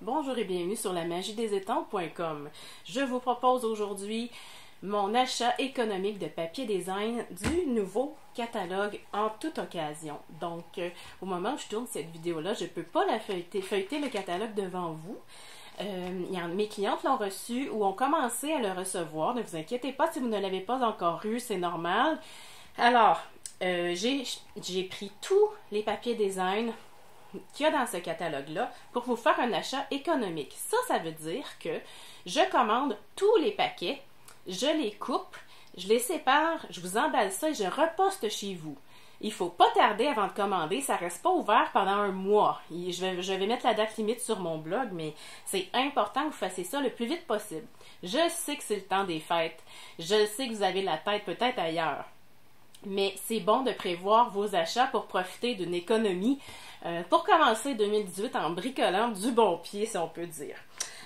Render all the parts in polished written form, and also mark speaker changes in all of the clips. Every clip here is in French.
Speaker 1: Bonjour et bienvenue sur lamagiedesétampes.com. Je vous propose aujourd'hui mon achat économique de papier design du nouveau catalogue en toute occasion. Donc, au moment où je tourne cette vidéo-là, je ne peux pas la feuilleter le catalogue devant vous. Mes clientes l'ont reçu ou ont commencé à le recevoir. Ne vous inquiétez pas si vous ne l'avez pas encore eu, c'est normal. Alors, j'ai pris tous les papiers design qu'il y a dans ce catalogue-là pour vous faire un achat économique. Ça veut dire que je commande tous les paquets, je les coupe, je les sépare, je vous emballe ça et je reposte chez vous. Il ne faut pas tarder avant de commander, ça ne reste pas ouvert pendant un mois. Je vais mettre la date limite sur mon blog, mais c'est important que vous fassiez ça le plus vite possible. Je sais que c'est le temps des fêtes, je sais que vous avez la tête peut-être ailleurs. Mais c'est bon de prévoir vos achats pour profiter d'une économie pour commencer 2018 en bricolant du bon pied, si on peut dire.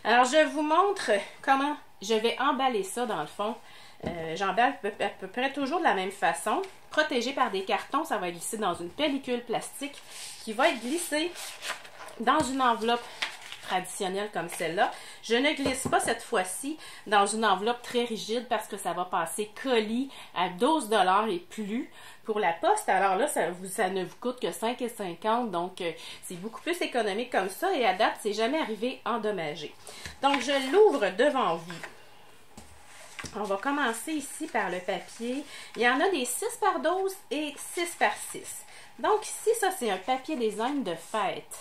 Speaker 1: Alors, je vous montre comment je vais emballer ça dans le fond. J'emballe à peu près toujours de la même façon. Protégé par des cartons, ça va glisser dans une pellicule plastique qui va être glissée dans une enveloppe traditionnelle comme celle-là. Je ne glisse pas cette fois-ci dans une enveloppe très rigide parce que ça va passer colis à 12 $ et plus pour la poste. Alors là, ça ne vous coûte que 5,50 $, donc c'est beaucoup plus économique comme ça et à date, c'est jamais arrivé endommagé. Donc, je l'ouvre devant vous. On va commencer ici par le papier. Il y en a des 6 par 12 et 6 par 6. Donc ici, ça c'est un papier design de fête.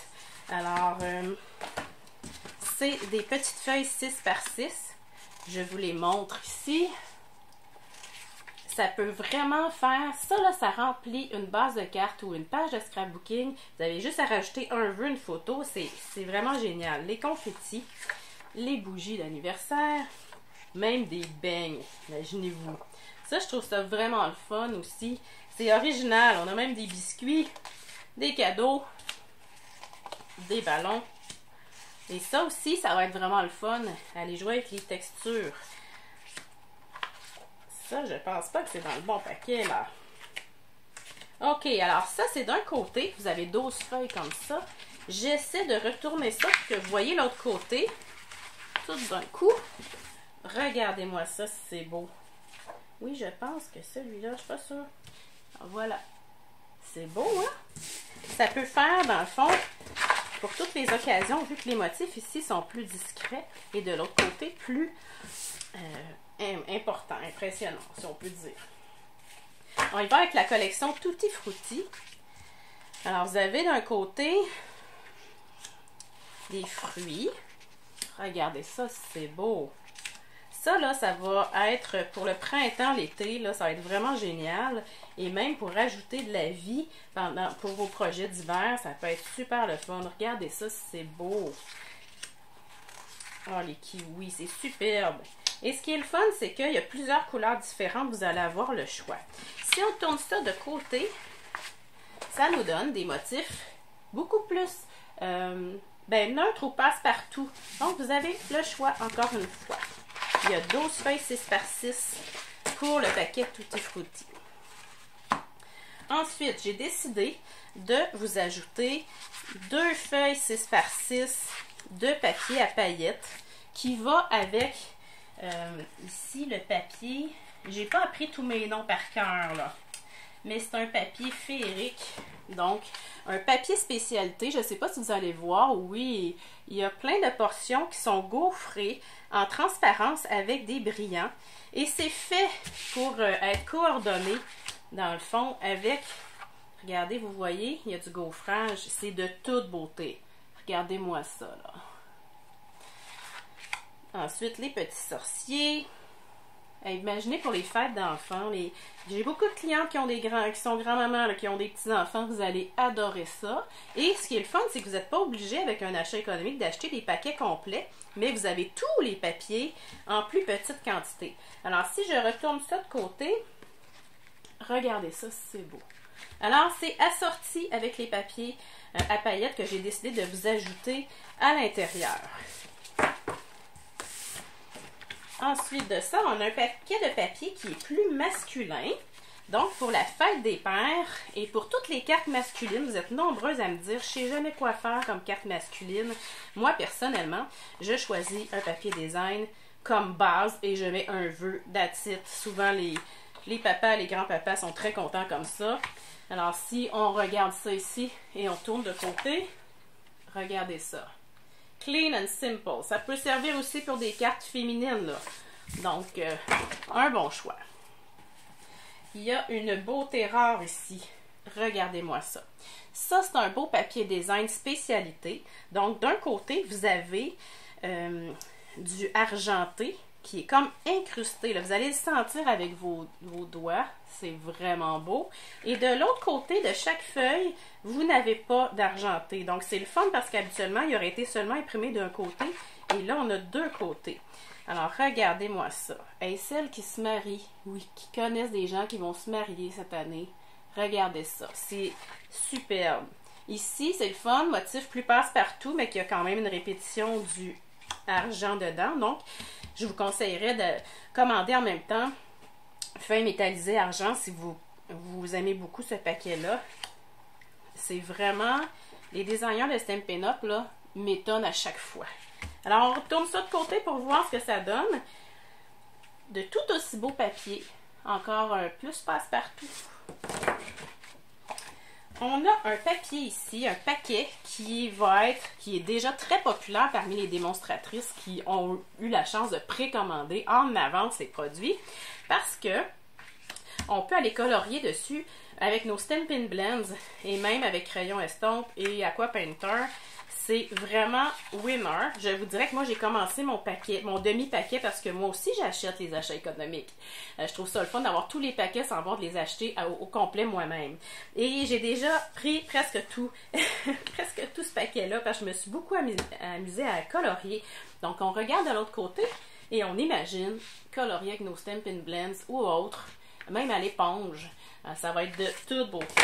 Speaker 1: Alors, c'est des petites feuilles 6 par 6. Je vous les montre ici. Ça peut vraiment faire, ça là, ça remplit une base de cartes ou une page de scrapbooking. Vous avez juste à rajouter un vœu, une photo. C'est vraiment génial. Les confettis, les bougies d'anniversaire, même des beignes, imaginez-vous. Ça, je trouve ça vraiment le fun aussi. C'est original. On a même des biscuits, des cadeaux, des ballons. Et ça aussi, ça va être vraiment le fun. Aller jouer avec les textures. Ça, je pense pas que c'est dans le bon paquet, là. OK, alors ça, c'est d'un côté. Vous avez 12 feuilles comme ça. J'essaie de retourner ça pour que vous voyez l'autre côté. Tout d'un coup. Regardez-moi ça, c'est beau. Oui, je pense que celui-là, je suis pas sûre. Voilà. C'est beau, hein? Ça peut faire, dans le fond, pour toutes les occasions, vu que les motifs ici sont plus discrets et de l'autre côté, plus important, impressionnant, si on peut dire. On y va avec la collection Tutti Frutti. Alors, vous avez d'un côté des fruits. Regardez ça, c'est beau. Ça, là, ça va être pour le printemps, l'été, là, ça va être vraiment génial. Et même pour ajouter de la vie pour vos projets d'hiver, ça peut être super le fun. Regardez ça, c'est beau. Oh, les kiwis, c'est superbe. Et ce qui est le fun, c'est qu'il y a plusieurs couleurs différentes, vous allez avoir le choix. Si on tourne ça de côté, ça nous donne des motifs beaucoup plus neutres ou passe-partout. Donc, vous avez le choix encore une fois. Il y a 12 feuilles 6 par 6 pour le paquet Tutti Frutti. Ensuite, j'ai décidé de vous ajouter 2 feuilles 6 par 6 de papier à paillettes qui va avec ici le papier. J'ai pas appris tous mes noms par cœur là, mais c'est un papier féerique. Donc, un papier spécialité, je ne sais pas si vous allez voir, oui, il y a plein de portions qui sont gaufrées en transparence avec des brillants. Et c'est fait pour être coordonné, dans le fond, avec, regardez, vous voyez, il y a du gaufrage, c'est de toute beauté. Regardez-moi ça, là. Ensuite, les petits sorciers. Imaginez pour les fêtes d'enfants, j'ai beaucoup de clientes qui ont qui sont grands-mamans, qui ont des petits-enfants, vous allez adorer ça. Et ce qui est le fun, c'est que vous n'êtes pas obligé avec un achat économique d'acheter des paquets complets, mais vous avez tous les papiers en plus petite quantité. Alors, si je retourne ça de côté, regardez ça, c'est beau. Alors, c'est assorti avec les papiers à paillettes que j'ai décidé de vous ajouter à l'intérieur. Ensuite de ça, on a un paquet de papier qui est plus masculin. Donc, pour la fête des pères et pour toutes les cartes masculines, vous êtes nombreuses à me dire « Je sais jamais quoi faire comme carte masculine. » Moi, personnellement, je choisis un papier design comme base et je mets un vœu, that's it. Souvent, les papas, les grands-papas sont très contents comme ça. Alors, si on regarde ça ici et on tourne de côté, regardez ça. Clean and simple. Ça peut servir aussi pour des cartes féminines, là. Donc, un bon choix. Il y a une beauté rare ici. Regardez-moi ça. Ça, c'est un beau papier design spécialité. Donc, d'un côté, vous avez du argenté qui est comme incrusté. Là. Vous allez le sentir avec vos doigts. C'est vraiment beau. Et de l'autre côté de chaque feuille, vous n'avez pas d'argenté. Donc, c'est le fun parce qu'habituellement, il aurait été seulement imprimé d'un côté. Et là, on a deux côtés. Alors, regardez-moi ça. Et celles qui se marient, oui, qui connaissent des gens qui vont se marier cette année, regardez ça. C'est superbe. Ici, c'est le fun, motif plus passe-partout, mais qui a quand même une répétition du argent dedans. Donc, je vous conseillerais de commander en même temps feuille métallisée argent si vous aimez beaucoup ce paquet-là. C'est vraiment... Les designers de Stampin' Up, là, m'étonnent à chaque fois. Alors, on retourne ça de côté pour voir ce que ça donne. De tout aussi beau papier. Encore un plus passe-partout. On a un papier ici, un paquet qui est déjà très populaire parmi les démonstratrices qui ont eu la chance de précommander en avance les produits. Parce que on peut aller colorier dessus avec nos Stampin' Blends et même avec crayon estompe et aqua painter. C'est vraiment winner. Je vous dirais que moi, j'ai commencé mon demi-paquet parce que moi aussi, j'achète les achats économiques. Je trouve ça le fun d'avoir tous les paquets sans avoir de les acheter au complet moi-même. Et j'ai déjà pris presque tout, presque tout ce paquet-là parce que je me suis beaucoup amusée à colorier. Donc, on regarde de l'autre côté et on imagine colorier avec nos Stampin' Blends ou autres, même à l'éponge. Ça va être de toute beauté.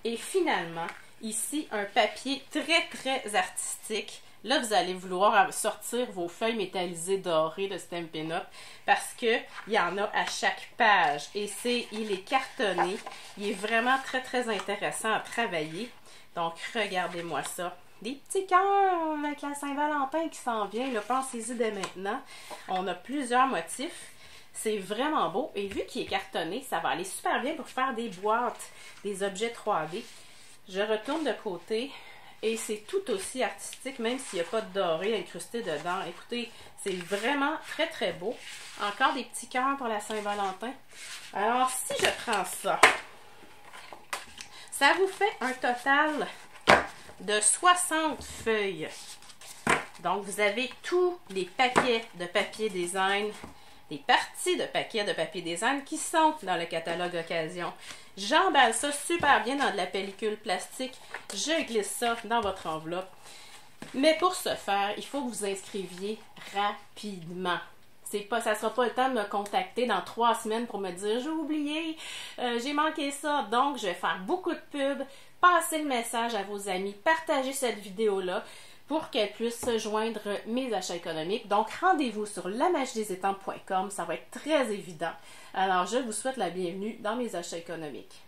Speaker 1: Et finalement, ici, un papier très, très artistique. Là, vous allez vouloir sortir vos feuilles métallisées dorées de Stampin' Up parce qu'il y en a à chaque page. Et il est cartonné. Il est vraiment très, très intéressant à travailler. Donc, regardez-moi ça. Des petits cœurs avec la Saint-Valentin qui s'en vient. Pensez-y dès maintenant. On a plusieurs motifs. C'est vraiment beau. Et vu qu'il est cartonné, ça va aller super bien pour faire des boîtes, des objets 3D. Je retourne de côté et c'est tout aussi artistique, même s'il n'y a pas de doré incrusté dedans. Écoutez, c'est vraiment très très beau. Encore des petits cœurs pour la Saint-Valentin. Alors, si je prends ça, ça vous fait un total de 60 feuilles. Donc, vous avez tous les paquets de papier design, les parties de paquets de papier design qui sont dans le catalogue Occasion. J'emballe ça super bien dans de la pellicule plastique. Je glisse ça dans votre enveloppe. Mais pour ce faire, il faut que vous inscriviez rapidement. Ça ne sera pas le temps de me contacter dans 3 semaines pour me dire « J'ai oublié, j'ai manqué ça ». Donc, je vais faire beaucoup de pubs, passer le message à vos amis, partager cette vidéo-là pour qu'elle puisse se joindre mes achats économiques. Donc, rendez-vous sur lamagiedesétampes.com. Ça va être très évident. Alors, je vous souhaite la bienvenue dans mes achats économiques.